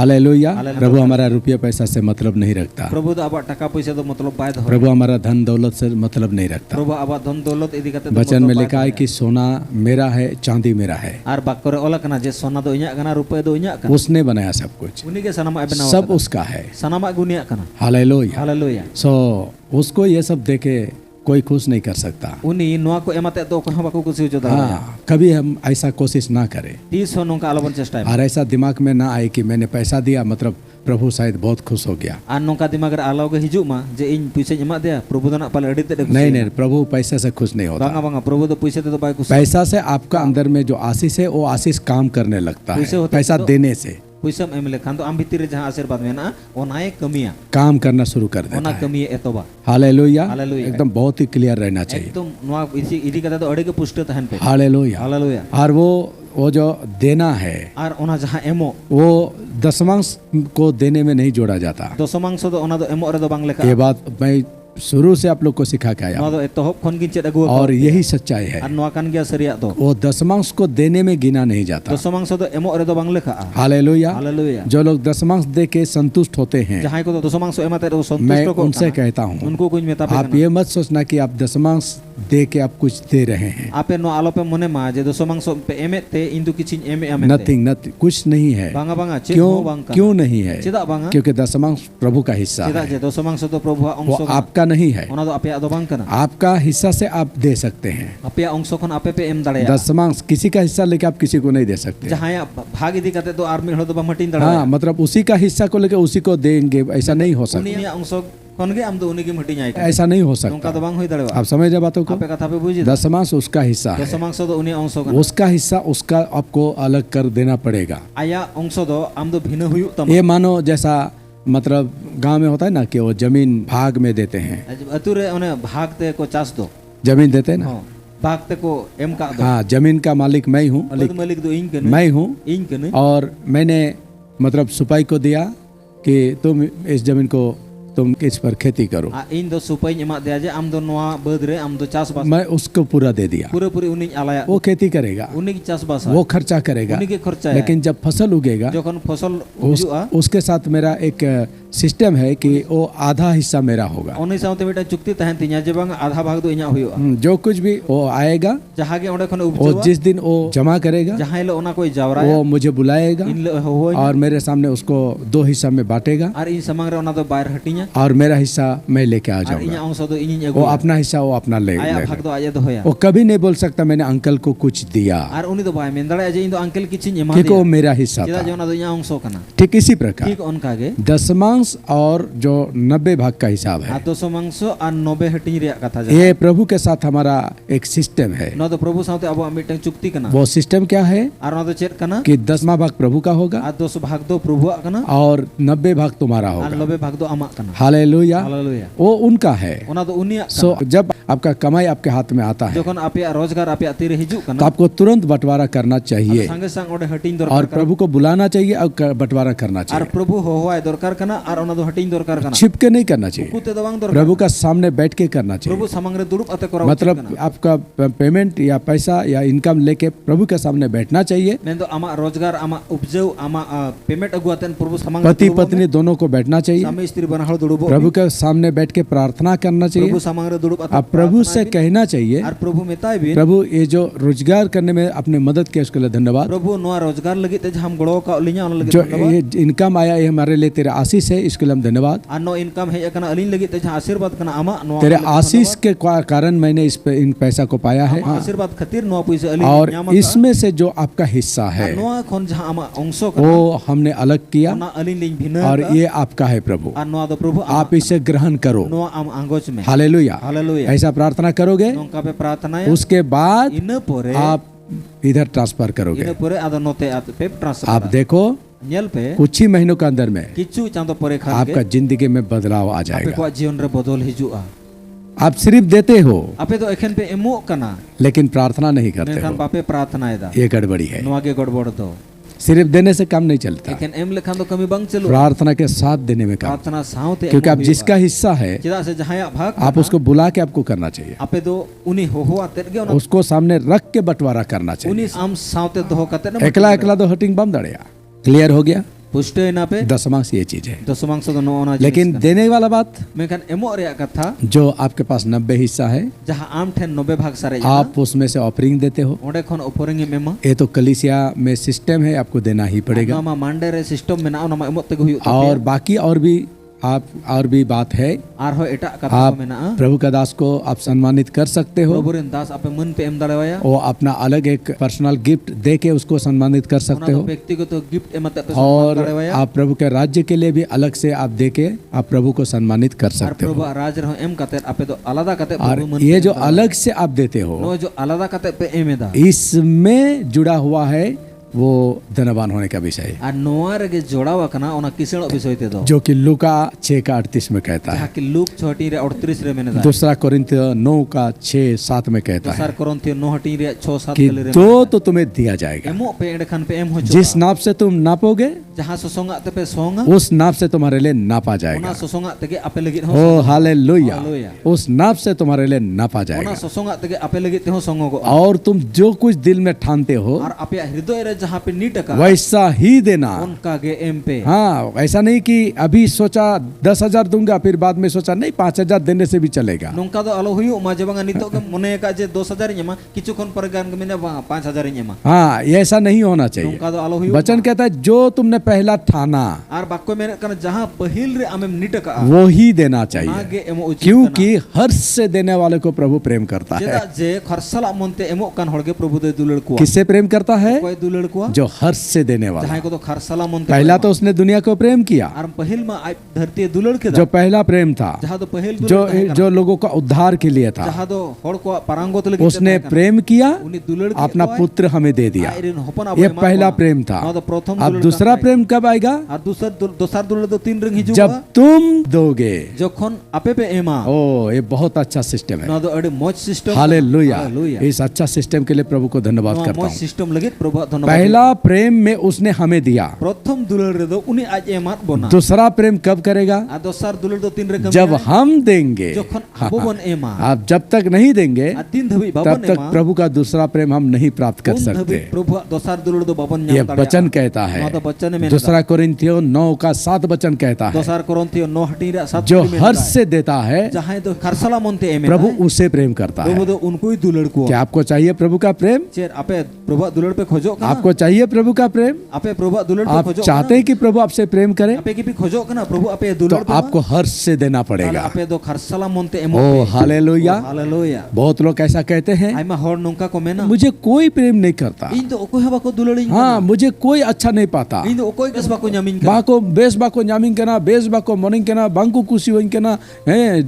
Hallelujah. प्रभु हमारा रुपया पैसा से मतलब नहीं रखता। प्रभु दो आबा टका पैसा दो मतलब बाय दो। प्रभु हमारा धन दौलत से मतलब नहीं रखता। प्रभु आबा धन दौलत इदी कते वचन में लिखा है कि सोना मेरा है, चांदी मेरा है। आर बाक्य रे ओला कना जे सोना दो इᱧᱟᱜ कना रुपया दो इᱧᱟᱜ कना। उसने बनाया सब कुछ, उनी के सनामा बनावा सब उसका है। सनामा गुनिया कना। हालेलुया। हालेलुया। सो उसको ये सब देके कोई खुश नहीं कर सकता। उनी नोआ को एमाते दो को बाको खुशी हो जाता। हाँ, कभी हम ऐसा कोशिश ना करें तीस हो नोका आलोबन चेष्टा और ऐसा दिमाग में ना आए कि मैंने पैसा दिया मतलब प्रभु शायद बहुत खुश हो गया। आर नोका दिमाग रे आलो गे हिजुग मा जे इन पैसा एमा दिया प्रभु दो ना पाले अड़ी ते नहीं नहीं, प्रभु पैसे से खुश नहीं होता। बांगा बांगा प्रभु तो पैसे ते तो बाय खुश। पैसा से आपका अंदर में जो आशीष है वो आशीष काम करने लगता है। पैसा देने से पैसा एम लेखान तो आम भीतर जहां आशीर्वाद मेना ओनाए कमिया काम करना शुरू कर देता ओना है। कमिया एतोबा। हालेलुया। हालेलुया। एकदम बहुत ही क्लियर रहना चाहिए। एकदम नोआ इदी कते तो अड़ी के पुष्ट तहन पे। हालेलुया। हालेलुया। और वो जो देना है आर ओना जहां एमो वो दशमांश को देने में नहीं जोड़ा जाता। दशमांश दो ओना दो एमो रे दो बांग लेखा। ये बात मैं शुरू से आप लोग को सिखा के आया नोआ दो एतोहब खन गिन चेद अगु और यही सच्चाई है। आर नोआ कान गया सरिया दो वो दशमांश को देने में गिना नहीं जाता। दशमांश दो एमो रे दो बांग लेखा। हालेलुया। हालेलुया। जो लोग दशमांश दे के संतुष्ट होते हैं, जहां को दशमांश एमाते रो मैं संतुष्ट को उनसे कहता हूँ, उनको कुछ मेता पे आप ये मत सोचना कि आप दशमांश दे के आप कुछ दे रहे हैं। आपे नो आलो पे मने मा जे दशमांश पे एमेते इंदु किछिन एमे आमेते नथिंग, कुछ नहीं है। बांगा बांगा चेद क्यों हो बांगा क्यों नहीं है? चेदा बांगा क्योंकि दशमांश प्रभु का हिस्सा चेदा है, जे दशमांश तो प्रभु वो अंश आपका नहीं है। ओना दो आपे दो बांग कना। आपका हिस्सा से आप दे सकते हैं। आपे अंश खन आपे पे एम दाड़े। दशमांश किसी का हिस्सा लेके आप किसी को नहीं दे सकते। जहां भाग इदी कते तो आर्मी हलो तो बमटिन दाड़ा। हाँ, मतलब उसी का हिस्सा को लेके उसी को देंगे, ऐसा नहीं हो सकता। उनी अंश खन गे आम दो उनी के मटिन आइ ऐसा नहीं हो नोका सकता। दो बांग होई दाड़े। आप समझ बातों को? आपे कथा पे बुझी दशमांश उसका हिस्सा है, दशमांश दो उनी अंश कना। उसका हिस्सा उसका आपको अलग कर देना पड़ेगा। आया अंश दो आम दो भिन्न हुयु तम। ये मानो जैसा मतलब गांव में होता है ना कि वो जमीन भाग में देते हैं, अतु रे ओने भागते को चास दो जमीन देते हैं ना। हां भागते को एम का दो। हाँ, जमीन का मालिक मैं हूँ, मालिक दो इन कने मैं हूँ इन कने। और मैंने मतलब सुपाई को दिया कि तुम इस जमीन को तुम इस पर खेती करो। इन दो सुपाई एमा दिया जे आम दो नोआ बद रे आम दो चास बास मैं उसको पूरा दे दिया। पूरे पूरे उनी आलाया वो खेती करेगा, उनी की चास बास वो खर्चा करेगा, उनी के खर्चा है। लेकिन जब फसल उगेगा जखन फसल उजुआ उसके साथ मेरा एक सिस्टम है कि वो आधा हिस्सा मेरा होगा। उनी साउते बेटा चुक्ति तहन तिया जे बांग आधा भाग दो इया हुयुआ। जो कुछ भी वो आएगा, जहां के ओंडे खन वो उपजुआ जिस दिन वो जमा करेगा, जहां ले ओना कोई जावरा वो मुझे बुलाएगा इन ले होय और मेरे सामने उसको दो हिस्सा में बांटेगा और इन समंग रे ओना दो बाहर हटिया और मेरा हिस्सा मैं लेके आ और जाऊंगा। इया अंश दो इनी वो एगु अपना हिस्सा वो अपना ले आया लेगा। भाग दो आया दो होया। वो कभी नहीं बोल सकता मैंने अंकल को कुछ दिया, और उनी दो बाय मेन दाड़ा जे इन दो अंकल किछिन एमा क्योंकि वो दिया मेरा हिस्सा चेदा जे था। ओना दो इया अंश कना। ठीक इसी प्रकार ठीक उनका गे दशमांश और जो 90 भाग का हिसाब है, दशमांश और 90 हटिन रिया कथा जे ये प्रभु के साथ हमारा एक सिस्टम है। नो तो प्रभु साउते अब मिटन चुक्ति कना। वो सिस्टम क्या है और नो तो चेत कना कि 10वां भाग प्रभु का होगा और 200 भाग दो प्रभु कना और 90 भाग तुम्हारा और होगा। 90 भाग दो अमा कना। हालेलुया। हालेलुया। वो उनका है। ओना तो उनिया सो जब आपका कमाई आपके हाथ में आता है जखन आपे रोजगार आपे तीरे हिजु तो कना आपको तुरंत बंटवारा करना चाहिए संगे संग ओडे हटिन और दरकार प्रभु को बुलाना चाहिए और बंटवारा करना और चाहिए। प्रभु होवाय दरकार कना और ओना दो हटिन दरकार कना। छिप के नहीं करना चाहिए, कुते दवांग दरकार प्रभु का सामने बैठ के करना चाहिए। प्रभु समंग रे दुरुप अते करा मतलब आपका पेमेंट या पैसा या इनकम लेके प्रभु के सामने बैठना चाहिए। मैं तो आमा रोजगार आमा उपजव आमा पेमेंट अगुआतन प्रभु समंग पति पत्नी दोनों को बैठना चाहिए, स्वामी स्त्री बनहल दुरुबो प्रभु के सामने बैठ के प्रार्थना करना चाहिए। प्रभु समंग रे दुरुप अते अब प्रभु से कहना चाहिए, और प्रभु मेताय बिन प्रभु ये जो रोजगार करने में आपने मदद किया उसके लिए धन्यवाद। प्रभु नोआ रोजगार लगी ते हम गड़ो का लिया ओन लगी जो ये इनकम आया ये हमारे लिए तेरा आशीष है, इसके लिए हम धन्यवाद। और नो इनकम है कना अलिन लगी ते आशीर्वाद कना आमा नो तेरे आशीष के कारण मैंने इन पैसा को पाया है। आशीर्वाद खातिर नो पैसे अलिन और इसमें से जो आपका हिस्सा है नो खन जहां आमा अंशो कना वो हमने अलग किया ना अलिन लिन भिन्न और ये आपका है प्रभु, और नो दो प्रभु आप इसे ग्रहण करो। नो आम आंगोच में हालेलुया। हालेलुया। ऐसा प्रार्थना करोगे, नोका पे प्रार्थना उसके बाद इन पोरे आप इधर ट्रांसफर करोगे। इन पोरे आदो नोते पे ट्रांसफर आप देखो नेल पे कुछ ही महीनों के अंदर में किछु चांदो पोरे खान आपका जिंदगी में बदलाव आ आपे जाएगा। को जीवन रे बदल हिजुआ। आप सिर्फ देते हो आपे तो एखन पे एमो कना लेकिन प्रार्थना नहीं करते मेखान हो, बापे प्रार्थना एदा ये गड़बड़ी है। नो आगे गड़बड़ दो सिर्फ देने से काम नहीं चलता, एखन एम लेखान तो कमी बंग चलो प्रार्थना के साथ देने में काम। प्रार्थना साउते क्योंकि आप जिसका हिस्सा है चेदा से जहां भाग आप उसको बुला के आपको करना चाहिए, आपे दो उनी हो आते गे ओना उसको सामने रख के बंटवारा करना चाहिए। उनी आम साउते दो कते ना एकला एकला तो हटिंग बम दड़िया। क्लियर हो गया? पुष्टे ना पे दशमांश ये चीज है। दशमांश तो नो ओना लेकिन देने वाला बात, मेखान एमो रे कथा जो आपके पास 90 हिस्सा है, जहां आम ठेन 90 भाग सारे आप उसमें से ऑफरिंग देते हो। ओंडे खन ऑफरिंग एमा ये तो कलीसिया में सिस्टम है, आपको देना ही पड़ेगा। नमा मांडे रे सिस्टम में ना ओना एमो ते हुई और बाकी और भी बात है, आर हो एटा कथा आप में ना प्रभु का दास को आप सम्मानित कर सकते हो। प्रभु रे दास आपे मन पे एम दाड़ेवाया वो अपना अलग एक पर्सनल गिफ्ट दे के उसको सम्मानित कर सकते ओना हो। व्यक्तिगत गिफ्ट एमते पे और दाड़ेवाया आप प्रभु के राज्य के लिए भी अलग से आप दे के आप प्रभु को सम्मानित कर और सकते हो। प्रभु राज रहो एम कते आपे तो आलादा कते और प्रभु मन ये जो अलग से आप देते हो, नो जो आलादा कते पे एमेदा इसमें जुड़ा हुआ है वो धनवान होने का विषय है, आ नोआ रे जोड़ावा कना ओना किसण विषय ते दो जो कि लूका 6 का 38 में कहता जहां है। कि लूक 6 रे 38 रे मेने दा दूसरा कोरिन्थियों 9 का 6-7 में कहता है सर कोरंथियो 9 रे 6-7 कि कले रे दो तो तुम्हें दिया जाएगा, एमो पे एंड खान पे एम हो जिस नाप से तुम नापोगे जहां सोसोंगा ते पे सोंगा उस नाप से तुम्हारे लिए नापा ओना जाएगा। सोसोंगा ते के आपे लगी हो ओ हालेलुया, हालेलुया। उस नाप से तुम्हारे लिए नापा ओना जाएगा। सोसोंगा ते के आपे लगी ते हो सोंगो को और तुम जो कुछ दिल में ठानते हो और आपे हृदय रे जहां पे नीटका वैसा ही देना। उनका गे एम पे हाँ, ऐसा नहीं कि अभी सोचा 10,000 दूंगा फिर बाद में सोचा नहीं 5,000 देने से भी चलेगा। नोंका दो आलो हुयु मा जबंगा नितो के मने का जे 2,000 ᱧᱮᱢᱟ किछु कोन पर गान के मैंने 5,000 ᱧᱮᱢᱟ हाँ, ये ऐसा नहीं होना चाहिए। नोंका दो आलो हुयु वचन कहता है जो तुमने पहला ठाना और बाक्को मेने कन जहां पहिल रे आमेम नीटका वो ही देना आगे चाहिए, एमो उचित क्योंकि हर्ष से देने वाले को प्रभु प्रेम करता है। चेदा जे खरसला मनते एमो कान होड़गे प्रभु दे दुलड़ को किससे प्रेम करता है? कोई दुलड़ को जो हर्ष से देने वाला। जहां को तो खरसला मनते पहला तो उसने दुनिया को प्रेम किया, और पहिल मा धरती दुलड़ के जो पहला प्रेम था, जहां तो पहिल जो लोगों का उद्धार के लिए था, जहां तो होड़ को परांगोत लगी उसने प्रेम किया, उनी दुलड़ के अपना पुत्र हमें दे दिया। आयरन होपन ये पहला प्रेम था। तो प्रथम अब दूसरा प्रेम कब आएगा? और दूसरा दुलड़ तो 3 रंग हिजुगा जब तुम दोगे। जखन आपे पे एमा ओ, ये बहुत अच्छा सिस्टम है। ना तो अड़े मौज सिस्टम हालेलुया। इस अच्छा सिस्टम के लिए प्रभु को धन्यवाद करता मौज हूँ। सिस्टम लगे प्रभु धन्यवाद। पहला प्रेम में उसने हमें दिया, प्रथम दुलड़ रे दो उनी आज एमात बोना। दूसरा प्रेम कब करेगा? आ दोसर दुलड़ दो 3 रंग जब हम देंगे। जखन आबो बन एमा आप जब तक नहीं देंगे आ 3 धबी तब बाबन तक एमा प्रभु का दूसरा प्रेम हम नहीं प्राप्त कर उन धबी सकते। प्रभु दोसर दुलड़ दो बाबन ये ᱧᱟᱢ वचन कहता है। ना तो वचन में दूसरा कोरिन्थियों 9 का 7 वचन कहता है, दोसर कोरंथियो 9 हटी रे 7 जो हर्ष से देता है जहां तो खरसला मनते एमे प्रभु उसे प्रेम करता प्रभु है। दो उनको ही दुलड़ को क्या आपको चाहिए प्रभु का प्रेम? चेर आपे प्रभु दुलड़ पे खोजो कना आपको चाहिए प्रभु का प्रेम? आपे प्रभु दुलड़ पे आप खोजो चाहते हैं कि प्रभु आपसे प्रेम करे? आपे की भी खोजो कना प्रभु आपे तो दुलड़ पे आपको हर्ष से देना पड़ेगा। आपे दो खरसला मनते एमो ओ हालेलुया। हालेलुया। बहुत लोग ऐसा कहते हैं, आइमा होड़ नोंका को मेना मुझे कोई प्रेम नहीं करता। इन तो ओको हवा को दुलड़ी हाँ, मुझे कोई अच्छा नहीं पाता। इन तो ओको कस बाको ᱧᱟᱢᱤᱧ का बाको बेस बाको ᱧᱟᱢᱤᱧ कना, बेस बाको मनिंग कना, बांको खुशी होइंग कना,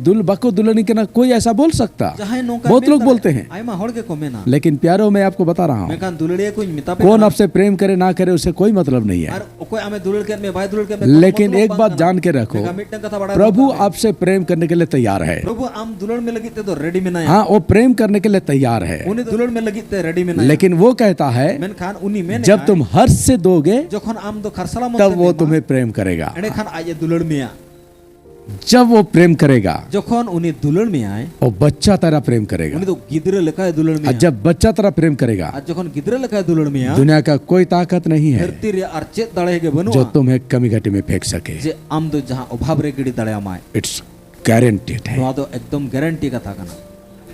दुल बाको दुल्हनी कना, कोई ऐसा बोल सकता? जहां नोंका बहुत लोग बोलते हैं। आइमा होड़ के को मेना लेकिन प्यारो, मैं आपको बता रहा हूँ, मेकान दुलड़िया को मिता पे कौन आपसे प्रेम करे ना करे उससे कोई मतलब नहीं है। और ओको आमे दुलड़ के में भाई दुलड़ के लेकिन एक बात जान के रखो, मिटन कथा बड़ा प्रभु आपसे प्रेम करने के लिए तैयार है। प्रभु आम दुलड़ में लगी ते तो रेडी में ना हाँ, वो प्रेम करने के लिए तैयार है, उनी दुलड़ में लगी ते रेडी में ना लेकिन वो कहता है मेन खान उनी में जब तुम हर्ष से दोगे जखन आम दो खरसला मनते तब वो तुम्हें प्रेम करेगा। एने खान आज दुलड़ में जब वो प्रेम करेगा जखन उनी दुलड़ में आए वो बच्चा तरह प्रेम करेगा। उनी तो गिदरे लेका दुलड़ में और जब बच्चा तरह प्रेम करेगा, आज जखन गिदरे लेका दुलड़ में आ दुनिया का कोई ताकत नहीं है धरती रे आर चेत दाड़े के बनु जो तुम्हें कमी घटी में फेंक सके। जे आम दो जहां अभाव रे गिड़ी दाड़े आमाय इट्स गारंटीड है। नोआ दो एकदम गारंटी कथा कना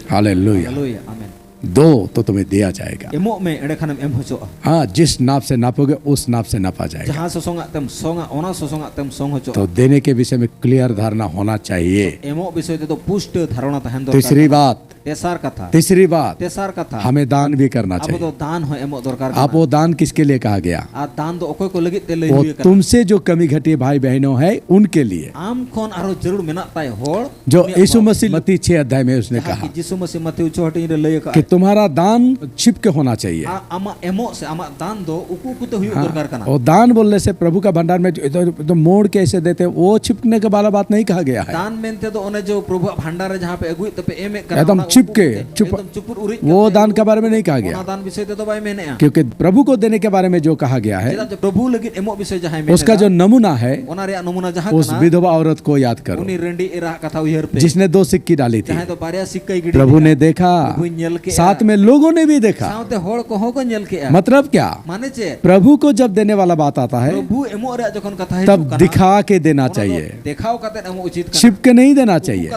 हालेलुया। Hallelujah amen. दो तो तुम्हें दिया जाएगा। एमो में एड़े खानम एम होचो हाँ, जिस नाप से नापोगे उस नाप से नापा जाएगा। जहां सोसोंगा तम सोंगा ओना सोसोंगा तम सोंग होचो तो देने के विषय में क्लियर धारणा होना चाहिए। एमो विषय ते तो पुष्ट धारणा तहन दो तीसरी बात, तेसार कथा हमें दान भी करना अब चाहिए। तो दान हो एमो दरकार आप वो दान किसके लिए कहा गया? आ दान दो ओकोय को लगी ते लई वो हुई कना तुमसे जो कमी घटी भाई बहनों है उनके लिए, आम कोन आरो जरूर मेना ताय होड़ जो यीशु मसीह मत्ती 6 अध्याय में उसने जहां कहा कि यीशु मसीह मते उचोटी रे लय का कि तुम्हारा दान छिप के होना चाहिए। आमा एमो से आमा दान दो उकु कुते हुई दरकार कना और दान बोलने से प्रभु का भंडार में तो मोड़ के ऐसे देते, वो छिपने के वाला बात नहीं कहा गया है। दान मेनते तो ओने जो प्रभु भंडार जहां पे अगुई तपे एमे कना एकदम छिपके एकदम चुपुर उरी वो दान के बारे में नहीं कहा ओना गया, दान विषय ते तो भाई मैंने क्योंकि प्रभु को देने के बारे में जो कहा गया है जेदा प्रभु लगी एमो विषय जहां में उसका जो नमूना है ओना रे नमूना जहां उस कना विधवा औरत को याद करो उनी रेंडी एरा कथा उहर पे जिसने 2 सिक्की डाली थी। जहां तो बारिया सिक्का गिड़ी प्रभु ने देखा, प्रभु नेल के साथ में लोगों ने भी देखा। सावते होड़ को हो को नेल के मतलब क्या, माने चे प्रभु को जब देने वाला बात आता है प्रभु एमो रे जखन कथा तब दिखा के देना चाहिए, देखाओ काते एमो उचित का छिप के नहीं देना चाहिए,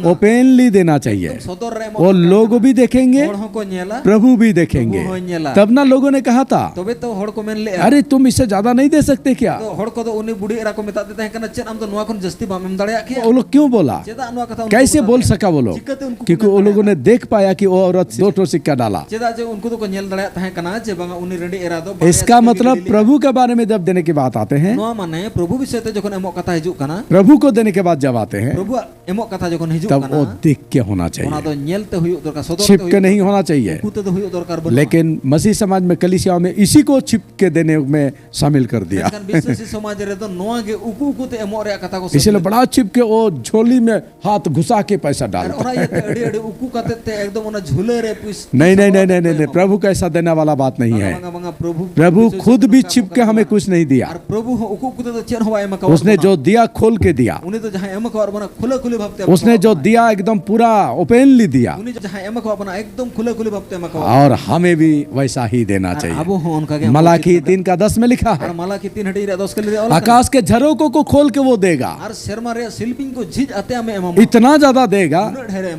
ओपनली देना चाहिए। सदर रे एमो वो लोग भी देखेंगे, होड़ को नेला प्रभु भी देखेंगे। प्रभु हो नेला तब ना लोगों ने कहा था, तबे तो होड़ को मेन ले अरे तुम इससे ज्यादा नहीं दे सकते क्या? तो होड़ को तो उनी बुढ़ी एरा को मेता देते हैं कना चेन हम तो नुआ कोन जस्ती बाम एम दड़या के वो लोग क्यों बोला, चेदा नुआ कथा कैसे बोल सका वो लोग? चिकते उनको क्योंकि वो लोगों ने देख पाया कि वो औरत 2 ठो सिक्का डाला। चेदा जे उनको तो को नेल दड़या तहे कना जे बांगा उनी रेडी एरा दो इसका मतलब प्रभु के बारे में जब देने की बात आते हैं, नुआ माने प्रभु विषय ते जखन एमो कथा हिजु कना प्रभु को देने के बाद जब आते हैं प्रभु एमो कथा जखन हिजु तब कना वो देख के होना ओना चाहिए, तो नेलते हुई दरकार सदर छिप के नहीं होना चाहिए। कुते तो हुई दरकार बन लेकिन मसीह समाज में, कलीसियाओं में इसी को छिप के देने में शामिल कर दिया। लेकिन विश्वासी समाज रे तो नुआ के उकु कुते एमो रे कथा को इसलिए बड़ा छिप के वो झोली में हाथ घुसा के पैसा डालता। ओना ये अड़ी अड़ी उकु कते ते एकदम ओना झूले रे पुस नहीं नहीं नहीं नहीं नहीं, प्रभु का ऐसा देने वाला बात नहीं है। बांगा बांगा प्रभु प्रभु खुद भी छिप के हमें कुछ नहीं दिया, और प्रभु हो उकु कुते तो चेन होवा एम का उसने जो दिया खोल के दिया, उनी तो जहां एम का और बना खुले खुले भाबते उसने जो दिया एकदम पूरा ओपनली दिया, उनी जहां एम का बना एकदम खुले खुले भाबते एम का और हमें भी वैसा ही देना चाहिए। अब हो उनका के मलाकी 3:10 में लिखा है, और मलाकी 3 हटी रे 10 के लिए आकाश के झरोकों को खोल के वो देगा, और शर्मा रे शिल्पिंग को झिज आते हमें एम इतना ज्यादा देगा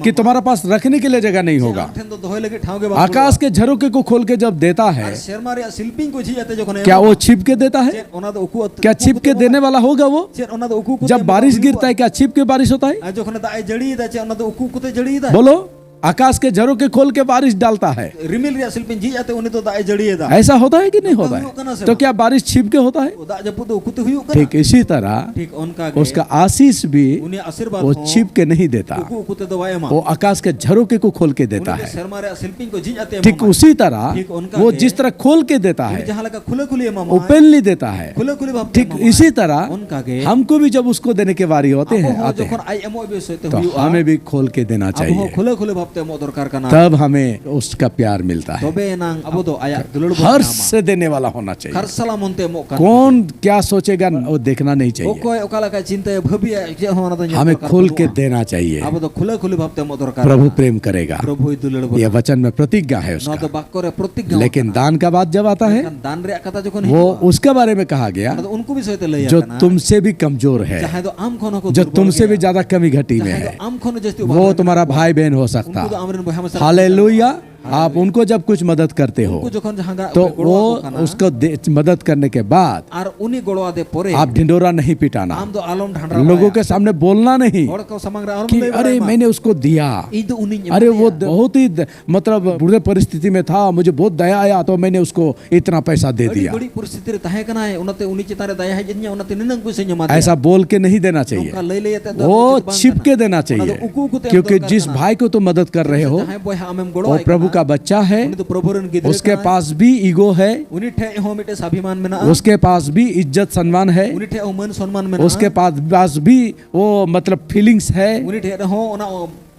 कि तुम्हारा पास रखने के लिए जगह नहीं होगा। तो दोहे लगे ठाव के आकाश के झरोके को खोल के जब देता है, शर्मा रे शिल्पिंग को झिज आते जखन क्या वो छिप के देता है? ओना तो उकु क्या छिप के देने वाला होगा वो? ओना तो उकु जब बारिश गिरता है क्या छिप के बारिश होता है? जखन दाई जड़ी दा ओना तो उकु कुते जड़ी दा बोलो, आकाश के झरोके खोल के बारिश डालता है, रिमिल रे शिल्पिंग झिज आते उनी तो दाई जड़ी दा ऐसा होता है कि नहीं होता है? तो क्या बारिश छिप के होता है? दा जब तो उकु तो हुई ठीक इसी तरह ठीक उनका उसका आशीष भी उनी आशीर्वाद वो छिप के नहीं देता, उकु कुते दवाए मा वो आकाश के झरोके को खोल के देता है। शर्मा रे शिल्पिंग को झिज आते ठीक उसी तरह ठीक उनका वो जिस तरह खोल के देता है, जहां लगा खुले खुले मामा ओपनली देता है, खुले खुले भाव ठीक इसी तरह उनका के हमको भी जब उसको देने के बारी होते हैं आते हैं, जखन आई एमओ बे सोते तो हुई हमें भी खोल के देना अब हो चाहिए, खुले खुले भावते मो दरकार का तब हमें उसका प्यार मिलता है। तबे नांग अब तो आया दुलड़ हर्ष से देने वाला होना चाहिए। हर सलाम उनते मो का कौन क्या सोचेगा वो देखना नहीं ओ चाहिए, कोई ओकाला का चिंता है भभी जे होना तो हमें खोल के देना चाहिए। अब तो खुले खुले भावते मो दरकार प्रभु प्रेम करेगा, प्रभु दुलड़ यह वचन में प्रतिज्ञा है न उसका। तो बाक्को रे प्रतिज्ञा लेकिन दान का बात जब आता है, दान रे कथा जखन वो उसके बारे में कहा गया तो उनको भी सोते ले जो तुमसे भी कमजोर है, चाहे तो आम खनो को जो तुमसे भी ज्यादा कमी घटी में है, आम खनो जस्ती वो तुम्हारा भाई बहन हो सकता। उनको तो आमरन भाई हम हालेलुया। आप उनको जब कुछ मदद करते हो जखन जहां तो वो उसको मदद करने के बाद और उन्हीं गोड़वा दे पोरे आप ढिंडोरा नहीं पिटाना, आम तो आलम ढांडरा लोगों के सामने बोलना नहीं और को समंग रहा कि अरे मैंने उसको दिया, ईद उन्हीं अरे वो बहुत ही मतलब बुरे परिस्थिति में था, मुझे बहुत दया आया तो मैंने उसको इतना पैसा दे दिया। बड़ी परिस्थिति रे तहे कना है उनते उन्हीं चितारे दया है जन्या उनते निनंग को से न्यमा ऐसा बोल के नहीं देना चाहिए, का ले लेते वो छिप के देना चाहिए, क्योंकि जिस भाई को तुम मदद कर रहे हो वो प्रभु का बच्चा है, तो प्रभु रन गिदरे उसके पास भी ईगो है, उन्हीं ठे हो मिटे स्वाभिमान में ना उसके पास भी इज्जत सम्मान है, उन्हीं ठे हो मन सम्मान में ना उसके पास भी वो मतलब फीलिंग्स है। उन्हीं ठे हो ना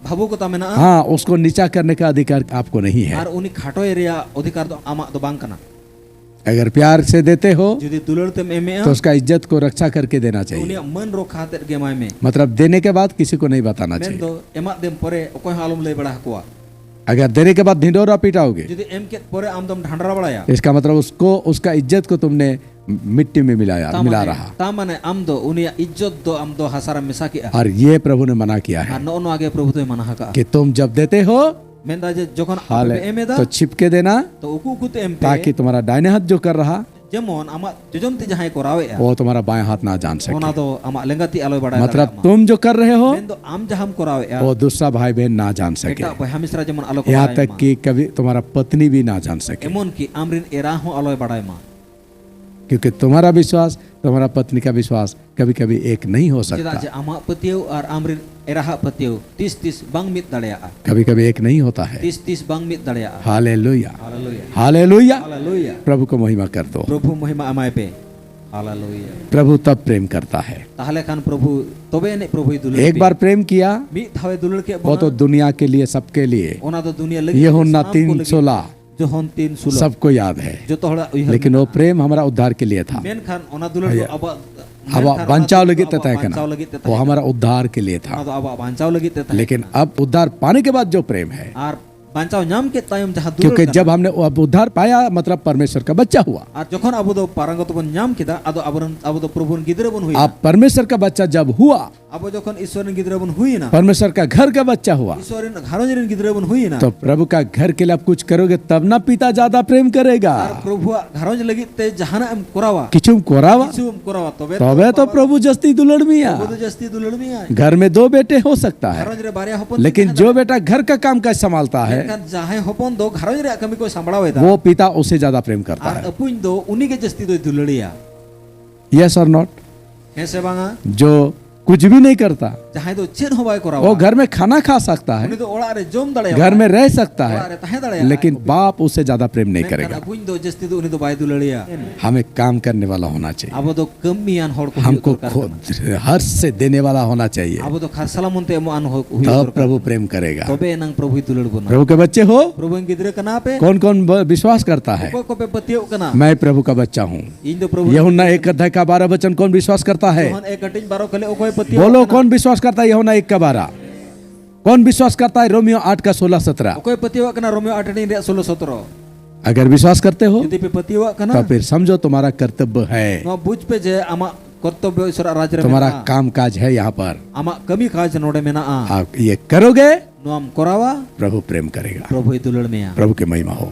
भावो को तामे ना हाँ, उसको नीचा करने का अधिकार आपको नहीं है। और उन्हीं खाटो एरिया अधिकार तो आमा तो बांग कना अगर प्यार से देते हो यदि दुलड़ते में तो उसका इज्जत को रक्षा करके देना चाहिए। उन्हीं मन रो खातिर गेमाय में मतलब देने के बाद किसी को नहीं बताना मैं चाहिए। तो एमा देम परे कोई हालम ले बड़ा हकुआ अगर देने के बाद ढिंडोरा पिटाओगे, यदि एम के परे आम दम ढांडरा बड़ाया इसका मतलब उसको उसका इज्जत को तुमने मिट्टी में मिला रहा। ता माने आम दो उन्हीं इज्जत दो आम दो हसारा मिसा के और ये प्रभु ने मना किया है नो नो आगे प्रभु तो मना का कि तुम जब देते हो मेंदा जे जखन हाल एमे दा तो छिपके देना, तो उकु कुते एम पे ताकि तुम्हारा दाहिने हाथ जो कर रहा जेमन आमा जजनती जहां करावे वो तुम्हारा बाएं हाथ ना जान ओना सके। तो आमा लेंगाती आलोय बड़ा मतलब तुम जो कर रहे हो मेंदो आम जहां करावे वो दूसरा भाई बहन ना जान सके, एटा बहा मिश्रा जेमन आलो यहाँ तक कि कभी तुम्हारा पत्नी भी ना जान सके, एमन की आमरिन एरा हो आलोय बड़ाय मा क्योंकि तुम्हारा विश्वास तुम्हारा पत्नी का विश्वास कभी कभी एक नहीं हो चेदा सकता, जे आमा पतियो और आमरिन एराहा पतियो 30 बांग मित दड़या कभी कभी एक नहीं होता है। 30 बांग मित दड़या हालेलुया हालेलुया हालेलुया। हालेलुया प्रभु को महिमा कर दो। प्रभु महिमा अमाय पे हालेलुया प्रभु तब प्रेम करता है। ताहले खान प्रभु तबे ने प्रभु दुलड़ एक बार प्रेम किया मी धावे दुलड़ के वो तो दुनिया के लिए, सबके लिए। ओना तो दुनिया लगी यूहन्ना 3:16 जो होन 3:16 सबको याद है, जो तोहड़ा लेकिन वो प्रेम हमारा उद्धार के लिए था। मेन खान ओना दुलड़ अब अब बचाव लगी तथा है ना, वो हमारा उद्धार के लिए था। तो अब बचाव लगी तथा लेकिन अब उद्धार पाने के बाद जो प्रेम है और बांचाव नाम के तायम जहां दुलड़ क्योंकि कना। जब हमने अब उद्धार पाया मतलब परमेश्वर का बच्चा हुआ। और जखन अबो दो पारंगत बन नाम किदा अदो अबो दो प्रभु गिद्रे बन हुई अब परमेश्वर का बच्चा जब हुआ, अबो जखन ईश्वर गिद्रे बन हुई ना परमेश्वर का घर का बच्चा हुआ, ईश्वर घरों जन गिद्रे बन हुई ना तो प्रभु का घर के लिए आप कुछ करोगे तब ना पिता ज्यादा प्रेम करेगा। और प्रभु घरों लगी ते जहाना एम कोरावा किचुम कोरावा किछु एम कोरावा तबे तो प्रभु जस्ती दुलड़ मिया। प्रभु तो जस्ती दुलड़ में आए घर में दो बेटे हो सकता है, घरों जरे बारिया होपन लेकिन जो बेटा घर का काम काज संभालता है जहां होपन दो घरों जरे कमी को संभाळा वेदा वो पिता उसे ज्यादा प्रेम करता और है। अपुन दो उन्हीं के जस्ती दो दुलड़िया यस और नॉट? ऐसे बांगा जो कुछ भी नहीं करता जहां दो चेन होबाय कोरावा वो घर में खाना खा सकता है, उन्हीं तो ओड़ा रे जोम दड़े घर में रह सकता ओड़ा रे है, तहे दड़े लेकिन बाप उसे ज्यादा प्रेम नहीं करेगा। अपुन दो जस्ती दो उन्हीं तो बाय दुलड़िया हमें काम करने वाला होना चाहिए, अब तो कमियान होड़ को हमको खुद हर्ष से देने वाला होना चाहिए, अब तो खरसला मुनते एमोन हुई तब प्रभु प्रेम करेगा। तबे नंग प्रभु दुलड़ बना प्रभु के बच्चे हो, प्रभु गिद्रे कना पे कौन कौन विश्वास करता है को पे पतियो कना मैं प्रभु का बच्चा हूँ? इन दो प्रभु यूहन्ना 1:12 कौन विश्वास करता है? जोहन एक कटिंग बारो कले ओकोय पतियो बोलो कौन विश्वास करता है? यूहन्ना 1:12 कौन विश्वास करता है? रोमियो 8:16-17 ओकोय पतियो कना रोमियो 8 रे 16-17 अगर विश्वास करते हो यदि पे पतियो कना तो फिर समझो तुम्हारा कर्तव्य है, नो बुझ पे जे आमा कर्तव्य ईश्वर राज्य रे तुम्हारा काम काज है यहाँ पर, आमा कमी काज नोडे मेना आ आप ये करोगे नो आम कोरावा प्रभु प्रेम करेगा, प्रभु दुलड़ में आ प्रभु की महिमा हो।